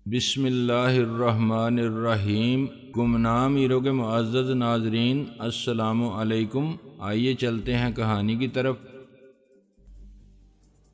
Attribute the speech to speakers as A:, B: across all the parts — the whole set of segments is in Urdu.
A: بسم اللہ الرحمن الرحیم۔ گمنام ایرو کے معزز ناظرین، السلام علیکم۔ آئیے چلتے ہیں کہانی کی طرف۔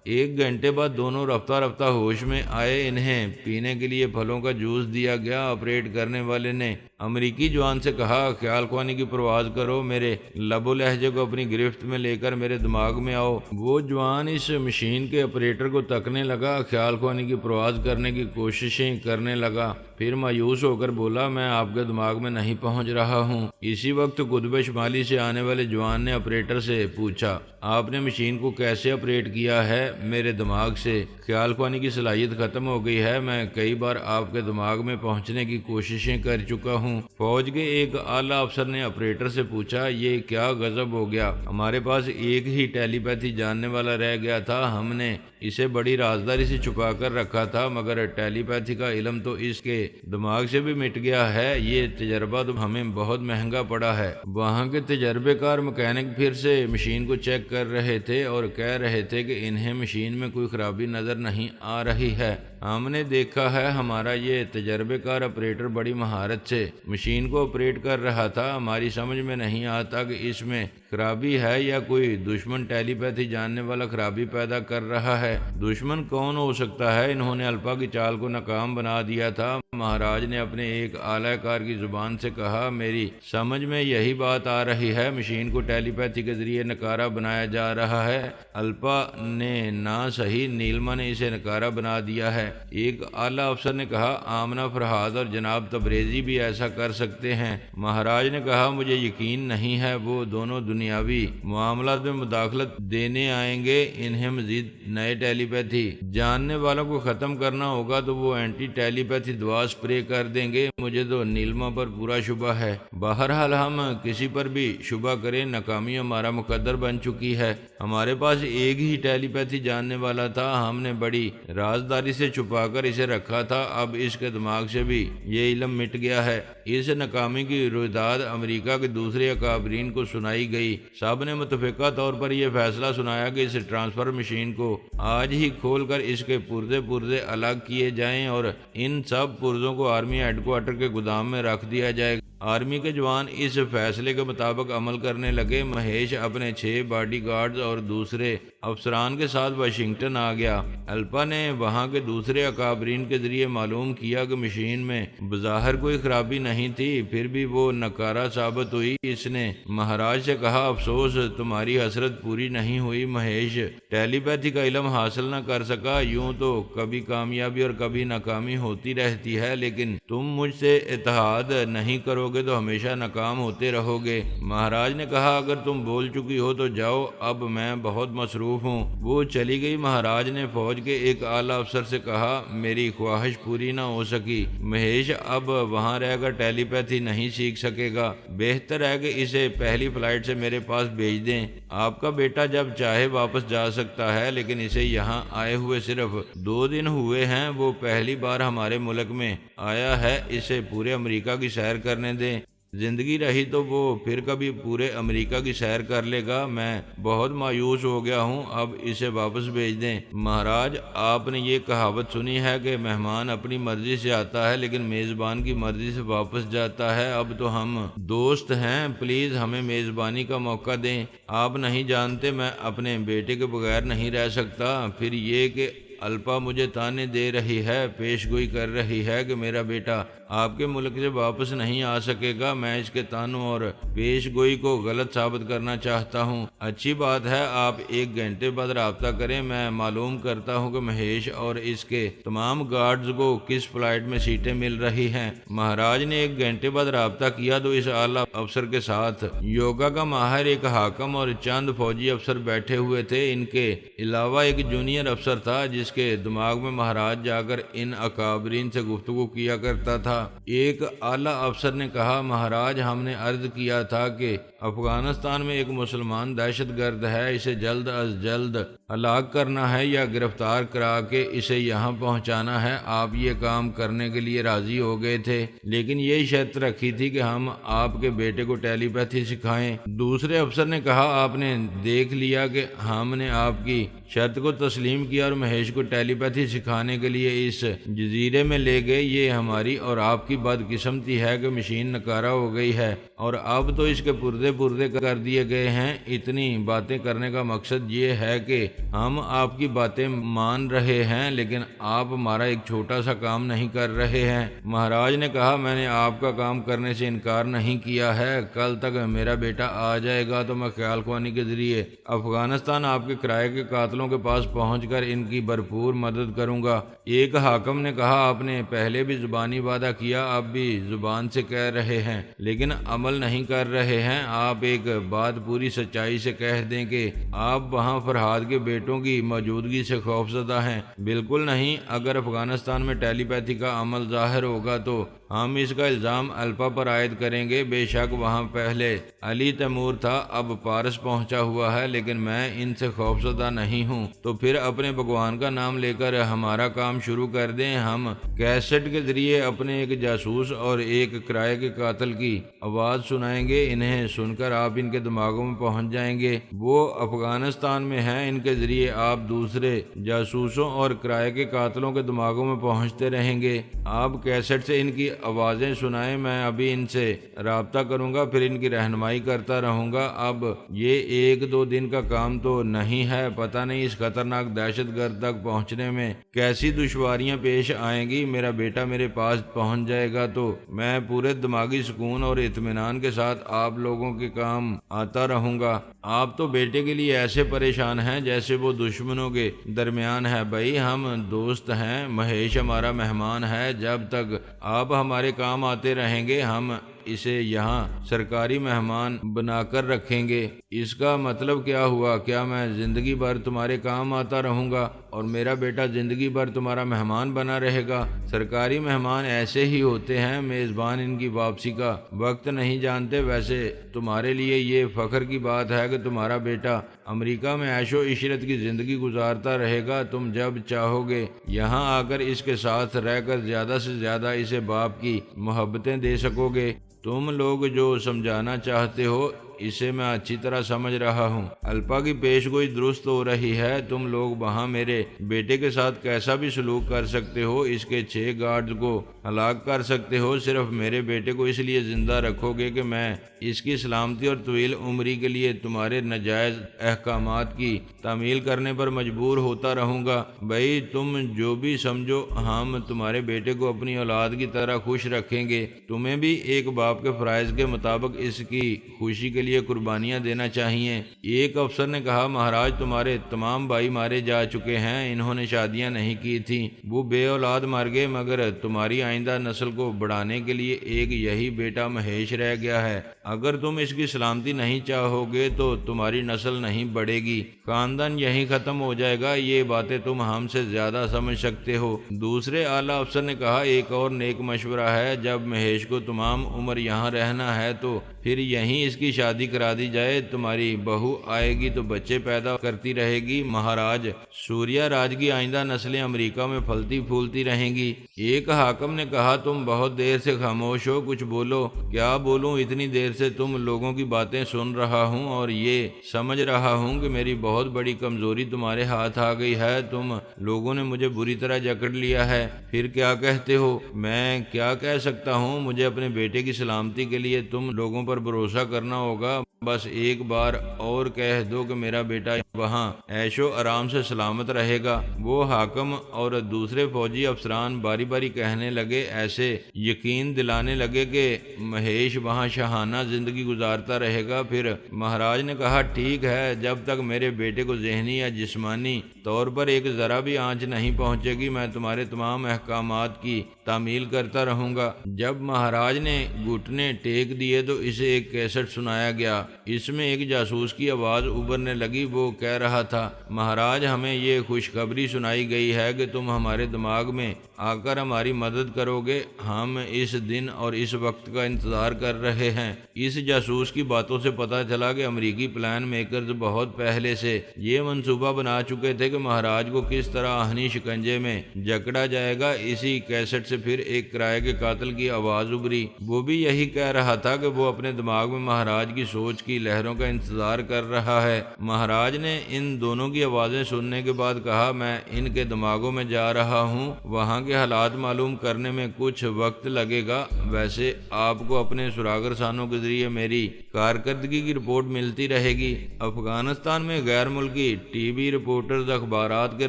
A: ایک گھنٹے بعد دونوں رفتہ رفتہ ہوش میں آئے۔ انہیں پینے کے لیے پھلوں کا جوس دیا گیا۔ آپریٹ کرنے والے نے امریکی جوان سے کہا، خیال خوانی کی پرواز کرو، میرے لب و لہجے کو اپنی گرفت میں لے کر میرے دماغ میں آؤ۔ وہ جوان اس مشین کے آپریٹر کو تکنے لگا، خیال خوانی کی پرواز کرنے کی کوششیں کرنے لگا، پھر مایوس ہو کر بولا، میں آپ کے دماغ میں نہیں پہنچ رہا ہوں۔ اسی وقت قطب شمالی سے آنے والے جوان نے آپریٹر سے پوچھا، آپ نے مشین کو کیسے آپریٹ کیا ہے؟ میرے دماغ سے خیال خوانی کی صلاحیت ختم ہو گئی ہے، میں کئی بار آپ کے دماغ میں پہنچنے کی کوششیں کر چکا ہوں۔ فوج کے ایک اعلیٰ افسر نے آپریٹر سے پوچھا، یہ کیا غضب ہو گیا؟ ہمارے پاس ایک ہی ٹیلی پیتھی جاننے والا رہ گیا تھا، ہم نے اسے بڑی رازداری سے چھپا کر رکھا تھا، مگر ٹیلی پیتھی کا علم تو اس کے دماغ سے بھی مٹ گیا ہے۔ یہ تجربہ تو ہمیں بہت مہنگا پڑا ہے۔ وہاں کے تجربے کار مکینک پھر سے مشین کو چیک کر رہے تھے اور کہہ رہے تھے کہ انہیں مشین میں کوئی خرابی نظر نہیں آ رہی ہے۔ ہم نے دیکھا ہے ہمارا یہ تجربے کار آپریٹر بڑی مہارت سے مشین کو آپریٹ کر رہا تھا۔ ہماری سمجھ میں نہیں آتا کہ اس میں خرابی ہے یا کوئی دشمن ٹیلی پیتھی جاننے والا خرابی پیدا کر رہا ہے۔ دشمن کون ہو سکتا ہے؟ انہوں نے الپا کی چال کو ناکام بنا دیا تھا۔ مہاراج نے اپنے ایک اعلی کار کی زبان سے کہا، میری سمجھ میں یہی بات آ رہی ہے، مشین کو ٹیلی پیتھی کے ذریعے نکارہ بنایا جا رہا ہے۔ الپا نے نہ صحیح، نیلما نے اسے نکارہ بنا دیا ہے۔ ایک اعلیٰ افسر نے کہا، آمنہ فرہاد اور جناب تبریزی بھی ایسا کر سکتے ہیں۔ مہاراج نے کہا، مجھے یقین نہیں ہے، وہ دونوں دنیاوی معاملات میں مداخلت دینے آئیں گے۔ انہیں مزید نئے ٹیلی پیتھی جاننے والوں کو ختم کرنا ہوگا تو وہ اینٹی ٹیلی پیتھی دوا سپرے کر دیں گے۔ مجھے تو نیلما پر پورا شبہ ہے۔ بہرحال ہم کسی پر بھی شبہ کریں، ناکامی ہمارا مقدر بن چکی ہے۔ ہمارے پاس ایک ہی ٹیلی پیتھی جاننے والا تھا، ہم نے بڑی رازداری سے چھپا کر اسے رکھا تھا، اب اس کے دماغ سے بھی یہ علم مٹ گیا ہے۔ اس ناکامی کی رویداد امریکہ کے دوسرے اکابرین کو سنائی گئی۔ سب نے متفقہ طور پر یہ فیصلہ سنایا کہ اس ٹرانسفر مشین کو آج ہی کھول کر اس کے پرزے الگ کیے جائیں اور ان سب پرزوں کو آرمی ہیڈ کوارٹر کے گودام میں رکھ دیا جائے۔ آرمی کے جوان اس فیصلے کے مطابق عمل کرنے لگے۔ مہیش اپنے 6 باڈی گارڈز اور دوسرے افسران کے ساتھ واشنگٹن آ گیا۔ الپا نے وہاں کے دوسرے اکابرین کے ذریعے معلوم کیا کہ مشین میں بظاہر کوئی خرابی نہیں تھی، پھر بھی وہ نکارہ ثابت ہوئی۔ اس نے مہاراج سے کہا، افسوس تمہاری حسرت پوری نہیں ہوئی، مہیش ٹیلی پیتھی کا علم حاصل نہ کر سکا۔ یوں تو کبھی کامیابی اور کبھی ناکامی ہوتی رہتی ہے، لیکن تم مجھ سے اتحاد نہیں کرو گے تو ہمیشہ ناکام ہوتے رہو گے۔ مہاراج نے کہا، اگر تم بول چکی ہو تو جاؤ، اب میں بہت مصروف ہوں۔ وہ چلی گئی۔ مہاراج نے فوج کے ایک اعلیٰ افسر سے کہا، میری خواہش پوری نہ ہو سکی، مہیش اب وہاں رہ کر ٹیلی پیتھی نہیں سیکھ سکے گا، بہتر ہے کہ اسے پہلی فلائٹ سے میرے پاس بھیج دیں۔ آپ کا بیٹا جب چاہے واپس جا سکتا ہے، لیکن اسے یہاں آئے ہوئے صرف 2 دن ہوئے ہیں، وہ پہلی بار ہمارے ملک میں آیا ہے، اسے پورے امریکہ کی سیر کرنے دیں۔ زندگی رہی تو وہ پھر کبھی پورے امریکہ کی سیر کر لے گا۔ میں بہت مایوس ہو گیا ہوں، اب اسے واپس بھیج دیں۔ مہاراج، آپ نے یہ کہاوت سنی ہے کہ مہمان اپنی مرضی سے آتا ہے لیکن میزبان کی مرضی سے واپس جاتا ہے۔ اب تو ہم دوست ہیں، پلیز ہمیں میزبانی کا موقع دیں۔ آپ نہیں جانتے میں اپنے بیٹے کے بغیر نہیں رہ سکتا۔ پھر یہ کہ الپا مجھے تانے دے رہی ہے، پیش گوئی کر رہی ہے کہ میرا بیٹا آپ کے ملک سے واپس نہیں آ سکے گا۔ میں اس کے تانوں اور پیش گوئی کو غلط ثابت کرنا چاہتا ہوں۔ اچھی بات ہے، آپ 1 گھنٹے بعد رابطہ کریں، میں معلوم کرتا ہوں کہ مہیش اور اس کے تمام گارڈز کو کس فلائٹ میں سیٹیں مل رہی ہیں۔ مہاراج نے 1 گھنٹے بعد رابطہ کیا تو اس اعلیٰ افسر کے ساتھ یوگا کا ماہر، ایک حاکم اور چند فوجی افسر بیٹھے ہوئے تھے۔ ان کے علاوہ ایک جونیئر افسر تھا جس کے دماغ میں مہاراج جا کر ان اکابرین سے گفتگو کیا کرتا تھا۔ ایک اعلیٰ افسر نے کہا، مہاراج، ہم نے عرض کیا تھا کہ افغانستان میں ایک مسلمان دہشت گرد ہے، اسے جلد از جلد ہلاک کرنا ہے یا گرفتار کرا کے اسے یہاں پہنچانا ہے۔ آپ یہ کام کرنے کے لیے راضی ہو گئے تھے، لیکن یہ شرط رکھی تھی کہ ہم آپ کے بیٹے کو ٹیلی پیتھی سکھائیں۔ دوسرے افسر نے کہا، آپ نے دیکھ لیا کہ ہم نے آپ کی شرط کو تسلیم کیا اور مہیش کو ٹیلی پیتھی سکھانے کے لیے اس جزیرے میں لے گئے۔ یہ ہماری اور آپ کی بدقسمتی ہے کہ مشین نکارہ ہو گئی ہے اور اب تو اس کے پردے کر دیے گئے ہیں۔ اتنی باتیں کرنے کا مقصد یہ ہے کہ ہم آپ کی باتیں مان رہے ہیں، لیکن آپ ہمارا ایک چھوٹا سا کام نہیں کر رہے ہیں۔ مہاراج نے کہا، میں نے آپ کا کام کرنے سے انکار نہیں کیا ہے۔ کل تک میرا بیٹا آ جائے گا تو میں خیال خوانی کے ذریعے افغانستان آپ کے کرائے کے قاتلوں کے پاس پہنچ کر ان کی بھرپور مدد کروں گا۔ ایک حاکم نے کہا، آپ نے پہلے بھی زبانی وعدہ کیا، اب بھی زبان سے کہہ رہے ہیں لیکن عمل نہیں کر رہے ہیں۔ آپ ایک بات پوری سچائی سے کہہ دیں کہ آپ وہاں فرحاد کے بیٹوں کی موجودگی سے خوفزدہ ہیں۔ بالکل نہیں، اگر افغانستان میں ٹیلی پیتھی کا عمل ظاہر ہوگا تو ہم اس کا الزام الپا پر عائد کریں گے۔ بے شک وہاں پہلے علی تیمور تھا، اب پارس پہنچا ہوا ہے، لیکن میں ان سے خوفزدہ نہیں ہوں۔ تو پھر اپنے بھگوان کا نام لے کر ہمارا کام شروع کر دیں۔ ہم کیسٹ کے ذریعے اپنے ایک جاسوس اور ایک کرائے کے قاتل کی آواز سنائیں گے، انہیں سن کر آپ ان کے دماغوں میں پہنچ جائیں گے۔ وہ افغانستان میں ہیں، ان کے ذریعے آپ دوسرے جاسوسوں اور کرائے کے قاتلوں کے دماغوں میں پہنچتے رہیں گے۔ آپ کیسٹ سے ان کی آوازیں سنائیں، میں ابھی ان سے رابطہ کروں گا، پھر ان کی رہنمائی کرتا رہوں گا۔ اب یہ 1-2 دن کا کام تو نہیں ہے، پتہ نہیں اس خطرناک دہشت گرد تک پہنچنے میں کیسی دشواریاں پیش آئیں گی۔ میرا بیٹا میرے پاس پہنچ جائے گا تو میں پورے دماغی سکون اور اطمینان کے ساتھ آپ لوگوں کے کام آتا رہوں گا۔ آپ تو بیٹے کے لیے ایسے پریشان ہیں جیسے وہ دشمنوں کے درمیان ہے۔ بھائی ہم دوست ہیں، مہیش ہمارا مہمان ہے، جب تک آپ ہمارے کام آتے رہیں گے ہم اسے یہاں سرکاری مہمان بنا کر رکھیں گے۔ اس کا مطلب کیا ہوا؟ کیا میں زندگی بھر تمہارے کام آتا رہوں گا اور میرا بیٹا زندگی بھر تمہارا مہمان بنا رہے گا؟ سرکاری مہمان ایسے ہی ہوتے ہیں، میزبان ان کی واپسی کا وقت نہیں جانتے۔ ویسے تمہارے لیے یہ فخر کی بات ہے کہ تمہارا بیٹا امریکہ میں عیش و عشرت کی زندگی گزارتا رہے گا۔ تم جب چاہو گے یہاں آ کر اس کے ساتھ رہ کر زیادہ سے زیادہ اسے باپ کی محبتیں دے سکو گے۔ تم لوگ جو سمجھانا چاہتے ہو اسے میں اچھی طرح سمجھ رہا ہوں۔ الپا کی پیش گوئی درست ہو رہی ہے۔ تم لوگ وہاں میرے بیٹے کے ساتھ کیسا بھی سلوک کر سکتے ہو، اس کے 6 گارڈز کو ہلاک کر سکتے ہو، صرف میرے بیٹے کو اس لیے زندہ رکھو گے کہ میں اس کی سلامتی اور طویل عمری کے لیے تمہارے ناجائز احکامات کی تعمیل کرنے پر مجبور ہوتا رہوں گا۔ بھائی تم جو بھی سمجھو، ہم تمہارے بیٹے کو اپنی اولاد کی طرح خوش رکھیں گے۔ تمہیں بھی ایک باپ کے فرائض کے مطابق اس کی خوشی کے لیے قربانیاں دینا چاہیے۔ ایک افسر نے کہا، مہاراج تمہارے تمام بھائی مارے جا چکے ہیں، انہوں نے شادیاں نہیں کی تھیں، وہ بے اولاد مر گئے، مگر تمہاری آئندہ نسل کو بڑھانے کے لیے ایک یہی بیٹا مہیش رہ گیا ہے۔ اگر تم اس کی سلامتی نہیں چاہو گے تو تمہاری نسل نہیں بڑھے گی، خاندان یہیں ختم ہو جائے گا۔ یہ باتیں تم ہم سے زیادہ سمجھ سکتے ہو۔ دوسرے اعلیٰ افسر نے کہا، ایک اور نیک مشورہ ہے، جب مہیش کو تمام عمر یہاں رہنا ہے تو پھر یہیں اس کی شادی کرا دی جائے۔ تمہاری بہو آئے گی تو بچے پیدا کرتی رہے گی۔ مہاراج سوریا راج کی آئندہ نسلیں امریکہ میں پھلتی پھولتی رہیں گی۔ ایک حاکم نے کہا، تم بہت دیر سے خاموش ہو، کچھ بولو۔ کیا بولوں؟ اتنی دیر سے تم لوگوں کی باتیں سن رہا ہوں اور یہ سمجھ رہا ہوں کہ میری بہت بڑی کمزوری تمہارے ہاتھ آ گئی ہے۔ تم لوگوں نے مجھے بری طرح جکڑ لیا ہے۔ پھر کیا کہتے ہو؟ میں کیا کہہ سکتا ہوں؟ مجھے اپنے بیٹے کی سلامتی کے لیے تم لوگوں پر بھروسہ کرنا ہوگا۔ بس ایک بار اور کہہ دو کہ میرا بیٹا وہاں عیش و آرام سے سلامت رہے گا۔ وہ حاکم اور دوسرے فوجی افسران باری باری کہنے لگے، ایسے یقین دلانے لگے کہ مہیش وہاں شاہانہ زندگی گزارتا رہے گا۔ پھر مہاراج نے کہا، ٹھیک ہے، جب تک میرے بیٹے کو ذہنی یا جسمانی طور پر ایک ذرا بھی آنچ نہیں پہنچے گی، میں تمہارے تمام احکامات کی تعمیل کرتا رہوں گا۔ جب مہاراج نے گھٹنے ٹیک دیے تو اسے ایک کیسٹ سنایا گیا۔ اس میں ایک جاسوس کی آواز ابھرنے لگی۔ وہ کہہ رہا تھا، مہاراج ہمیں یہ خوشخبری سنائی گئی ہے کہ تم ہمارے دماغ میں آ کر ہماری مدد کرو گے؟ ہم اس دن اور اس وقت کا انتظار کر رہے ہیں۔ اس جاسوس کی باتوں سے پتہ چلا کہ امریکی پلان میکرز بہت پہلے سے یہ منصوبہ بنا چکے تھے کہ مہاراج کو کس طرح آہنی شکنجے میں جکڑا جائے گا۔ اسی کیسٹ سے پھر ایک کرائے کے قاتل کی آواز ابھری۔ وہ بھی یہی کہہ رہا تھا کہ وہ اپنے دماغ میں مہاراج کی سوچ کی لہروں کا انتظار کر رہا ہے۔ مہاراج نے ان دونوں کی آوازیں سننے کے بعد کہا، میں ان کے دماغوں میں جا رہا ہوں، وہاں کے حالات معلوم کرنے میں کچھ وقت لگے گا۔ ویسے آپ کو اپنے سراغ رسانوں کے ذریعے میری کارکردگی کی رپورٹ ملتی رہے گی۔ افغانستان میں غیر ملکی ٹی وی رپورٹرز، اخبارات کے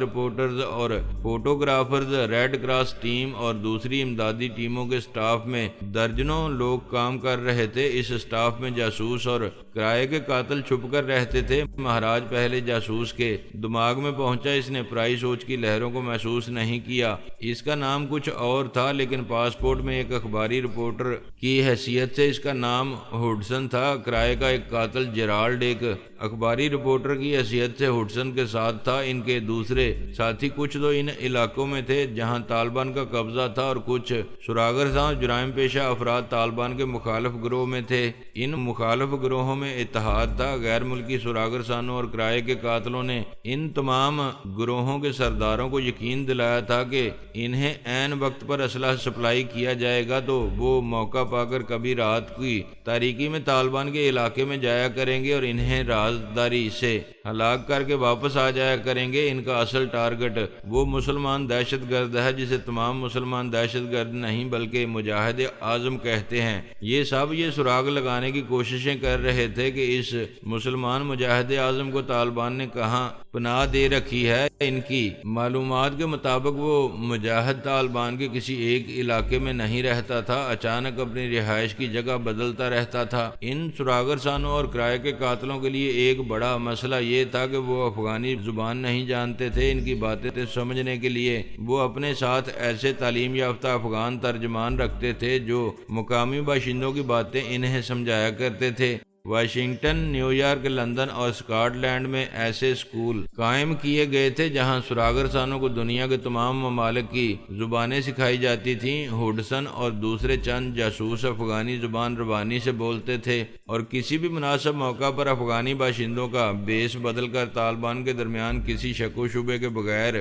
A: رپورٹرز اور فوٹوگرافرز، ریڈ کراس ٹیم اور دوسری امدادی ٹیموں کے سٹاف میں درجنوں لوگ کام کر رہے تھے۔ اس سٹاف میں جاسوس اور کرائے کے قاتل چھپ کر رہتے تھے۔ مہاراج پہلے جاسوس کے دماغ میں پہنچا۔ اس نے پرائی سوچ کی لہروں کو محسوس نہیں کیا۔ اس کا نام کچھ اور تھا، لیکن پاسپورٹ میں ایک اخباری رپورٹر کی حیثیت سے اس کا نام ہڈسن تھا۔ کرائے کا ایک قاتل جیرالڈ ایک اخباری رپورٹر کی حیثیت سے ہڈسن کے ساتھ تھا۔ ان کے دوسرے ساتھی کچھ تو ان علاقوں میں تھے جہاں طالبان کا قبضہ تھا، اور کچھ سراغ رساں جرائم پیشہ افراد طالبان کے مخالف گروہ میں تھے۔ ان مخالف گروہوں میں اتحاد تھا۔ غیر ملکی سراغ رسانوں اور کرائے کے قاتلوں نے ان تمام گروہوں کے سرداروں کو یقین دلایا تھا کہ انہیں عین وقت پر اسلحہ سپلائی کیا جائے گا تو وہ موقع پا کر کبھی رات کی تاریکی میں طالبان کے علاقے میں جایا کریں گے اور انہیں رازداری سے ہلاک کر کے واپس آ جایا کریں گے۔ ان کا اصل ٹارگٹ وہ مسلمان دہشت گرد ہے جسے تمام مسلمان دہشت گرد نہیں بلکہ مجاہد اعظم کہتے ہیں۔ یہ سب یہ سراغ لگانے کی کوششیں کر رہے تھے کہ اس مسلمان مجاہد اعظم کو طالبان نے کہاں پناہ دے رکھی ہے۔ ان کی معلومات کے مطابق وہ مجاہد طالبان کے کسی ایک علاقے میں نہیں رہتا تھا، اچانک اپنی رہائش کی جگہ بدلتا رہتا تھا۔ ان سراغ رسانوں اور کرائے کے قاتلوں کے لیے ایک بڑا مسئلہ یہ تھا کہ وہ افغانی زبان نہیں جانتے تھے۔ ان کی باتیں سمجھنے کے لیے وہ اپنے ساتھ ایسے تعلیم یافتہ افغان ترجمان رکھتے تھے جو مقامی باشندوں کی باتیں انہیں سمجھایا کرتے تھے۔ واشنگٹن، نیو یارک، لندن اور اسکاٹ لینڈ میں ایسے اسکول قائم کیے گئے تھے جہاں سراغ رسانوں کو دنیا کے تمام ممالک کی زبانیں سکھائی جاتی تھیں۔ ہڈسن اور دوسرے چند جاسوس افغانی زبان ربانی سے بولتے تھے اور کسی بھی مناسب موقع پر افغانی باشندوں کا بیس بدل کر طالبان کے درمیان کسی شک و شبے کے بغیر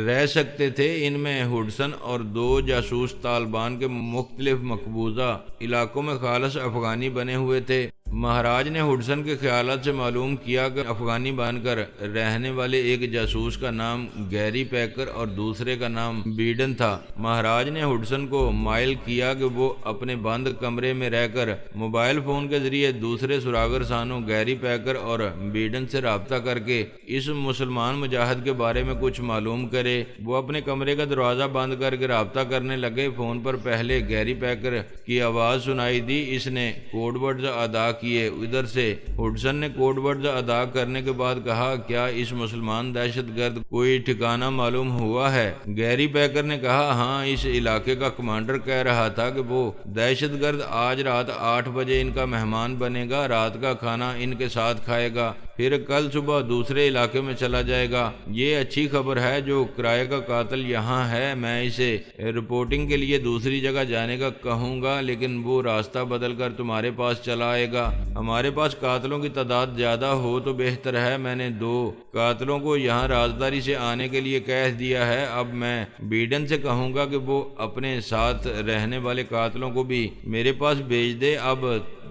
A: رہ سکتے تھے۔ ان میں ہڈسن اور دو جاسوس طالبان کے مختلف مقبوضہ علاقوں میں خالص افغانی بنے ہوئے تھے۔ مہاراج نے ہڈسن کے خیالات سے معلوم کیا کہ افغانی بن کر رہنے والے ایک جاسوس کا نام گیری پیکر اور دوسرے کا نام بیڈن تھا۔ مہاراج نے ہڈسن کو مائل کیا کہ وہ اپنے بند کمرے میں رہ کر موبائل فون کے ذریعے دوسرے سراغ رسانوں گیری پیکر اور بیڈن سے رابطہ کر کے اس مسلمان مجاہد کے بارے میں کچھ معلوم کرے۔ وہ اپنے کمرے کا دروازہ بند کر کے رابطہ کرنے لگے۔ فون پر پہلے گیری پیکر کی آواز سنائی دی۔ اس نے کوڈ ورڈز ادا کیے۔ ادھر سے ہڈسن نے کوڈ ورڈز ادا کرنے کے بعد کہا، کیا اس مسلمان دہشت گرد کوئی ٹھکانہ معلوم ہوا ہے؟ گیری پیکر نے کہا، ہاں، اس علاقے کا کمانڈر کہہ رہا تھا کہ وہ دہشت گرد آج رات 8 بجے ان کا مہمان بنے گا، رات کا کھانا ان کے ساتھ کھائے گا، پھر کل صبح دوسرے علاقے میں چلا جائے گا۔ یہ اچھی خبر ہے۔ جو کرائے کا قاتل یہاں ہے، میں اسے رپورٹنگ کے لیے دوسری جگہ جانے کا کہوں گا، لیکن وہ راستہ بدل کر تمہارے پاس چلا آئے گا۔ ہمارے پاس قاتلوں کی تعداد زیادہ ہو تو بہتر ہے۔ میں نے 2 قاتلوں کو یہاں رازداری سے آنے کے لیے کہہ دیا ہے۔ اب میں بیڈن سے کہوں گا کہ وہ اپنے ساتھ رہنے والے قاتلوں کو بھی میرے پاس بھیج دے۔ اب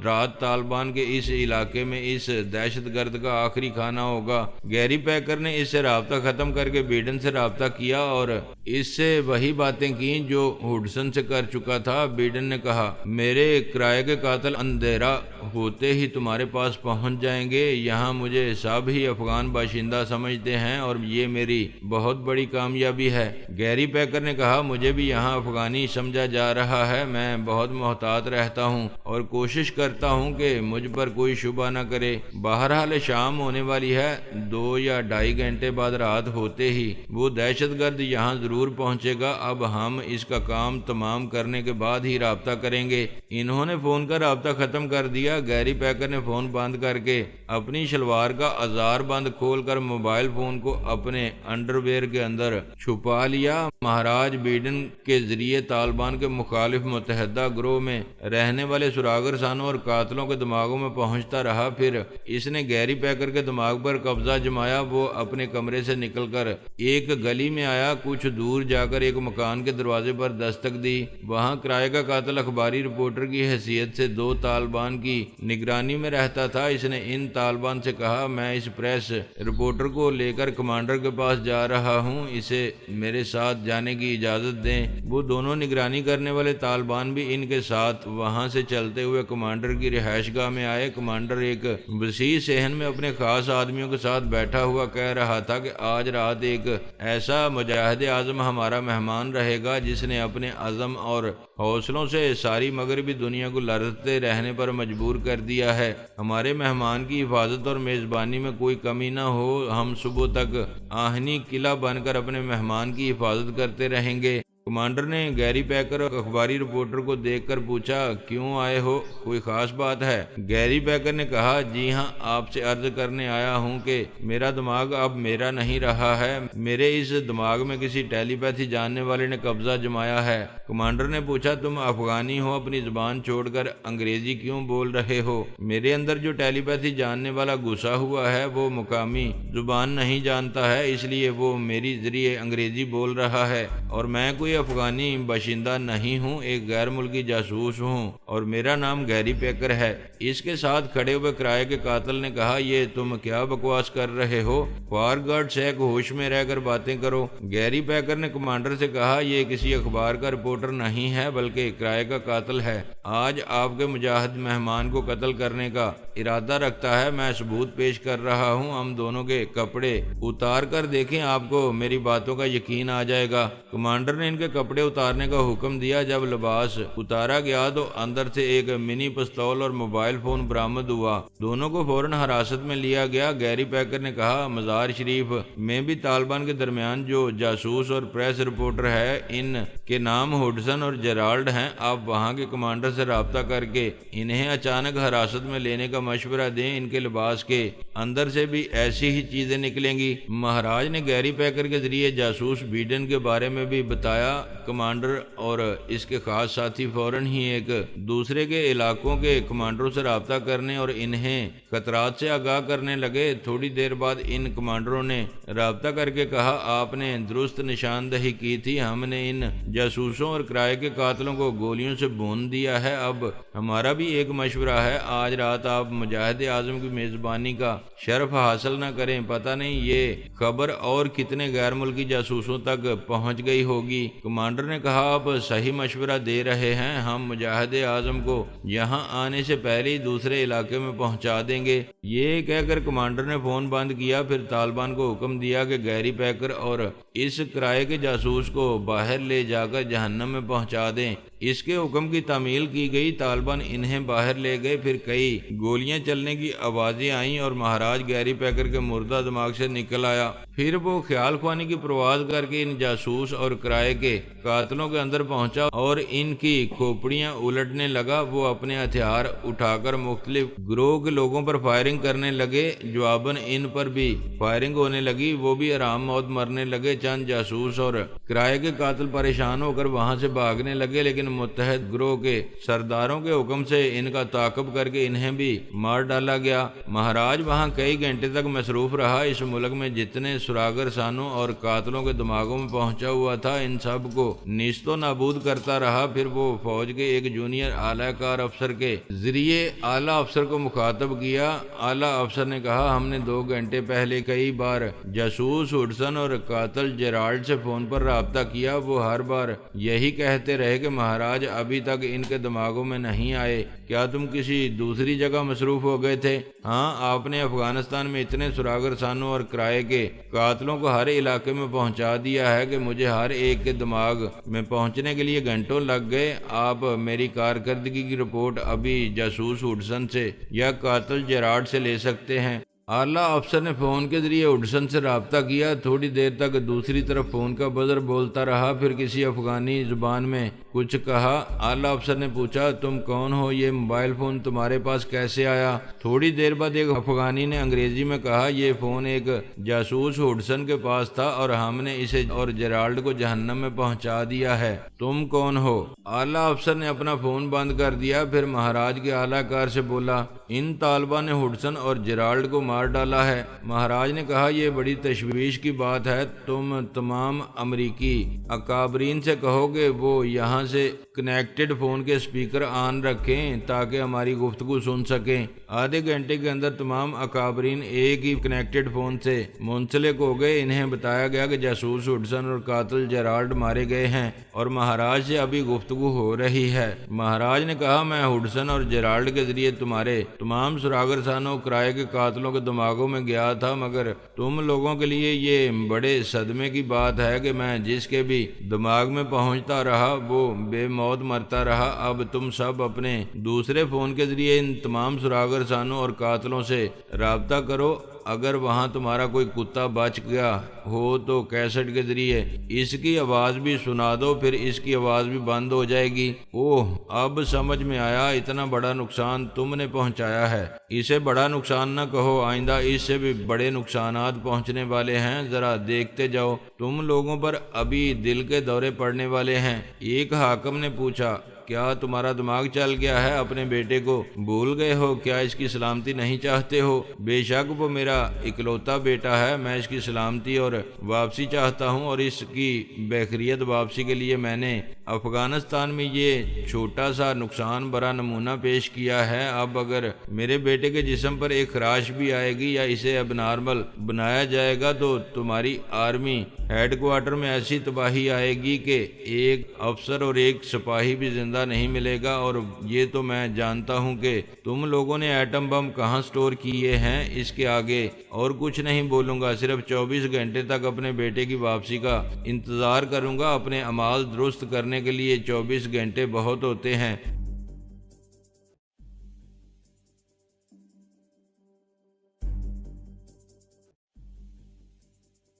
A: رات طالبان کے اس علاقے میں اس دہشت گرد کا آخری کھانا ہوگا۔ گیری پیکر نے اس سے رابطہ ختم کر کے بیڈن سے رابطہ کیا اور اس سے وہی باتیں کی جو ہڈسن سے کر چکا تھا۔ بیڈن نے کہا، میرے کرائے کے قاتل اندھیرا ہوتے ہی تمہارے پاس پہنچ جائیں گے۔ یہاں مجھے سب ہی افغان باشندہ سمجھتے ہیں اور یہ میری بہت بڑی کامیابی ہے۔ گیری پیکر نے کہا، مجھے بھی یہاں افغانی سمجھا جا رہا ہے۔ میں بہت محتاط رہتا ہوں اور کوشش کرتا ہوں کہ مجھ پر کوئی شبہ نہ کرے۔ بہرحال شام ہونے والی ہے، 2 یا 2.5 گھنٹے بعد رات ہوتے ہی وہ دہشت گرد یہاں ضرور پہنچے گا۔ اب ہم اس کا کام تمام کرنے کے بعد ہی رابطہ کریں گے۔ انہوں نے فون کا رابطہ ختم کر دیا۔ گیری پیکر نے فون بند کر کے اپنی شلوار کا ازار بند کھول کر موبائل فون کو اپنے انڈر ویئر کے اندر چھپا لیا۔ مہاراج بیڈن کے ذریعے طالبان کے مخالف متحدہ گروہ میں رہنے والے سراغ رسانوں اور قاتلوں کے دماغوں میں پہنچتا رہا۔ پھر اس نے گیری پیکر کے دماغ پر قبضہ جمایا۔ وہ اپنے کمرے سے نکل کر ایک گلی میں آیا، کچھ دور جا کر ایک مکان کے دروازے پر دستک دی۔ وہاں کرائے کا قاتل اخباری رپورٹر کی حیثیت سے 2 طالبان کی نگرانی میں رہتا تھا۔ اس نے ان طالبان سے کہا، میں اس پریس رپورٹر کو لے کر کمانڈر کے پاس جا رہا ہوں، اسے میرے ساتھ جانے کی اجازت دیں۔ وہ دونوں نگرانی کرنے والے طالبان بھی ان کے ساتھ وہاں سے چلتے ہوئے کمانڈر کی رہائش گاہ میں آئے۔ کمانڈر ایک وسیع صحن میں اپنے خاص آدمیوں کے ساتھ بیٹھا ہوا کہہ رہا تھا کہ آج رات ایک ایسا مجاہد اعظم ہمارا مہمان رہے گا جس نے اپنے عزم اور حوصلوں سے ساری مغربی دنیا کو لرزتے رہنے پر مجبور کر دیا ہے۔ ہمارے مہمان کی حفاظت اور میزبانی میں کوئی کمی نہ ہو، ہم صبح تک آہنی قلعہ بن کر اپنے مہمان کی حفاظت کرتے رہیں گے۔ کمانڈر نے گیری پیکر اور اخباری رپورٹر کو دیکھ کر پوچھا، کیوں آئے ہو، کوئی خاص بات ہے؟ گیری پیکر نے کہا، جی ہاں، آپ سے عرض کرنے آیا ہوں کہ میرا دماغ اب میرا نہیں رہا ہے، میرے اس دماغ میں کسی ٹیلی پیتھی جاننے والے نے قبضہ جمایا ہے۔ کمانڈر نے پوچھا، تم افغانی ہو، اپنی زبان چھوڑ کر انگریزی کیوں بول رہے ہو؟ میرے اندر جو ٹیلی پیتھی جاننے والا گھسا ہوا ہے وہ مقامی زبان نہیں جانتا ہے، اس لیے وہ میری ذریعے انگریزی بول رہا ہے، اور میں کوئی افغانی باشندہ نہیں ہوں، ایک غیر ملکی جاسوس ہوں، اور میرا نام گیری پیکر ہے۔ اس کے ساتھ کھڑے ہوئے کرائے کے قاتل نے کہا، یہ تم کیا بکواس کر رہے ہو؟ فار گاڈ سیک، ہوش میں رہ کر باتیں کرو۔ گیری پیکر نے کمانڈر سے کہا، یہ کسی اخبار کا رپورٹر نہیں ہے بلکہ کرائے کا قاتل ہے، آج آپ کے مجاہد مہمان کو قتل کرنے کا ارادہ رکھتا ہے۔ میں ثبوت پیش کر رہا ہوں، ہم دونوں کے کپڑے اتار کر دیکھیں، آپ کو میری باتوں کا یقین آ جائے گا۔ کمانڈر نے ان کے کپڑے اتارنے کا حکم دیا۔ جب لباس اتارا گیا تو اندر سے ایک منی پستول اور موبائل فون برآمد ہوا۔ دونوں کو فوراً حراست میں لیا گیا۔ گیری پیکر نے کہا، مزار شریف میں بھی طالبان کے درمیان جو جاسوس اور پریس رپورٹر ہے، ان کے نام ہڈسن اور جیرالڈ ہیں، آپ وہاں کے کمانڈر سے رابطہ کر کے انہیں اچانک حراست میں لینے کا مشورہ دیں، ان کے لباس کے اندر سے بھی ایسی ہی چیزیں نکلیں گی۔ مہاراج نے گیری پیکر کے ذریعے جاسوس بیڈن کے بارے میں بھی بتایا۔ کمانڈر اور اس کے خاص ساتھی فوراً ہی ایک دوسرے کے علاقوں کے کمانڈروں سے رابطہ کرنے اور انہیں خطرات سے آگاہ کرنے لگے۔ تھوڑی دیر بعد ان کمانڈروں نے رابطہ کر کے کہا، آپ نے درست نشاندہی کی تھی، ہم نے ان جاسوسوں اور کرائے کے قاتلوں کو گولیوں سے بھون دیا ہے۔ اب ہمارا بھی ایک مشورہ ہے، آج رات آپ مجاہد اعظم کی میزبانی کا شرف حاصل نہ کریں، پتہ نہیں یہ خبر اور کتنے غیر ملکی جاسوسوں تک پہنچ گئی ہوگی۔ کمانڈر نے کہا، آپ صحیح مشورہ دے رہے ہیں، ہم مجاہد اعظم کو یہاں آنے سے پہلے ہی دوسرے علاقے میں پہنچا دیں گے۔ یہ کہہ کر کمانڈر نے فون بند کیا، پھر طالبان کو حکم دیا کہ گیری پیکر اور اس کرائے کے جاسوس کو باہر لے جا کر جہنم میں پہنچا دیں۔ اس کے حکم کی تعمیل کی گئی۔ طالبان انہیں باہر لے گئے، پھر کئی گولیاں چلنے کی آوازیں آئیں اور مہاراج گیری پیکر کے مردہ دماغ سے نکل آیا۔ پھر وہ خیال خوانی کی پرواز کر کے ان جاسوس اور کرائے کے قاتلوں کے اندر پہنچا اور ان کی کھوپڑیاں الٹنے لگا۔ وہ اپنے ہتھیار اٹھا کر مختلف گروہ کے لوگوں پر فائرنگ کرنے لگے۔ جواباً ان پر بھی فائرنگ ہونے لگی، وہ بھی آرام موت مرنے لگے۔ چند جاسوس اور کرائے کے قاتل پریشان ہو کر وہاں سے بھاگنے لگے، لیکن متحد گروہ کے سرداروں کے حکم سے ان کا تعاقب کر کے انہیں بھی مار ڈالا گیا۔ مہاراج وہاں کئی گھنٹے تک مصروف رہا۔ اس ملک میں جتنے سراغ رسانوں اور قاتلوں کے دماغوں میں پہنچا ہوا تھا، ان سب کو نیست و نابود کرتا رہا۔ پھر وہ فوج کے ایک جونیئر اعلی کار افسر کے ذریعے اعلیٰ افسر کو مخاطب کیا۔ اعلیٰ افسر نے کہا، ہم نے 2 گھنٹے پہلے کئی بار جاسوس ہڈسن اور قاتل جیرالڈ سے فون پر رابطہ کیا، وہ ہر بار یہی کہتے رہے کہ مہاراج مہاراج ابھی تک ان کے دماغوں میں نہیں آئے؟ کیا تم کسی دوسری جگہ مصروف ہو گئے تھے؟ ہاں، آپ نے افغانستان میں اتنے سراغر سانوں اور کرائے کے قاتلوں کو ہر علاقے میں پہنچا دیا ہے کہ مجھے ہر ایک کے دماغ میں پہنچنے کے لیے گھنٹوں لگ گئے۔ آپ میری کارکردگی کی رپورٹ ابھی جاسوس ہڈسن سے یا قاتل جیرارڈ سے لے سکتے ہیں۔ اعلیٰ افسر نے فون کے ذریعے ہڈسن سے رابطہ کیا۔ تھوڑی دیر تک دوسری طرف فون کا بزر بولتا رہا، پھر کسی افغانی زبان میں کچھ کہا۔ اعلیٰ افسر نے پوچھا، تم کون ہو؟ یہ موبائل فون تمہارے پاس کیسے آیا؟ تھوڑی دیر بعد ایک افغانی نے انگریزی میں کہا، یہ فون ایک جاسوس ہڈسن کے پاس تھا اور ہم نے اسے اور جیرالڈ کو جہنم میں پہنچا دیا ہے۔ تم کون ہو؟ اعلیٰ افسر نے اپنا فون بند کر دیا، پھر مہاراج کے اعلیٰ کار سے بولا، ان طالبہ نے ہڈسن اور جیرالڈ کو مار ڈالا ہے۔ مہاراج نے کہا، یہ بڑی تشویش کی بات ہے۔ تم تمام امریکی اکابرین سے کہو کہ وہ یہاں سے کنیکٹڈ فون کے اسپیکر آن رکھیں تاکہ ہماری گفتگو سن سکیں۔ آدھے گھنٹے کے اندر تمام اکابرین ایک ہی کنیکٹڈ فون سے منسلک ہو گئے۔ انہیں بتایا گیا کہ جاسوس ہڈسن اور قاتل جیرالڈ مارے گئے ہیں اور مہاراج سے ابھی گفتگو ہو رہی ہے۔ مہاراج نے کہا، میں ہڈسن اور جیرالڈ کے ذریعے تمہارے تمام سراغر سانوں کرائے کے قاتلوں کے دماغوں میں گیا تھا، مگر تم لوگوں کے لیے یہ بڑے صدمے کی بات ہے کہ میں جس کے بھی دماغ میں پہنچتا رہا وہ بے موت مرتا رہا۔ اب تم سب اپنے دوسرے فون کے ذریعے ان تمام سراغر سانوں اور قاتلوں سے رابطہ کرو۔ اگر وہاں تمہارا کوئی کتا بچ گیا ہو تو کیسٹ کے ذریعے اس کی آواز بھی سنا دو، پھر اس کی آواز بھی بند ہو جائے گی۔ اوہ، اب سمجھ میں آیا، اتنا بڑا نقصان تم نے پہنچایا ہے۔ اسے بڑا نقصان نہ کہو، آئندہ اس سے بھی بڑے نقصانات پہنچنے والے ہیں۔ ذرا دیکھتے جاؤ، تم لوگوں پر ابھی دل کے دورے پڑنے والے ہیں۔ ایک حاکم نے پوچھا، کیا تمہارا دماغ چل گیا ہے؟ اپنے بیٹے کو بھول گئے ہو؟ کیا اس کی سلامتی نہیں چاہتے ہو؟ بے شک وہ میرا اکلوتا بیٹا ہے، میں اس کی سلامتی اور واپسی چاہتا ہوں، اور اس کی بخیریت واپسی کے لیے میں نے افغانستان میں یہ چھوٹا سا نقصان برا نمونہ پیش کیا ہے۔ اب اگر میرے بیٹے کے جسم پر ایک خراش بھی آئے گی یا اسے اب نارمل بنایا جائے گا تو تمہاری آرمی ہیڈ کوارٹر میں ایسی تباہی آئے گی کہ ایک افسر اور ایک سپاہی بھی زندہ نہیں ملے گا۔ اور یہ تو میں جانتا ہوں کہ تم لوگوں نے ایٹم بم کہاں سٹور کیے ہیں۔ اس کے آگے اور کچھ نہیں بولوں گا، صرف 24 گھنٹے تک اپنے بیٹے کی واپسی کا انتظار کروں گا۔ اپنے اعمال درست کرنے کے لیے 24 گھنٹے بہت ہوتے ہیں۔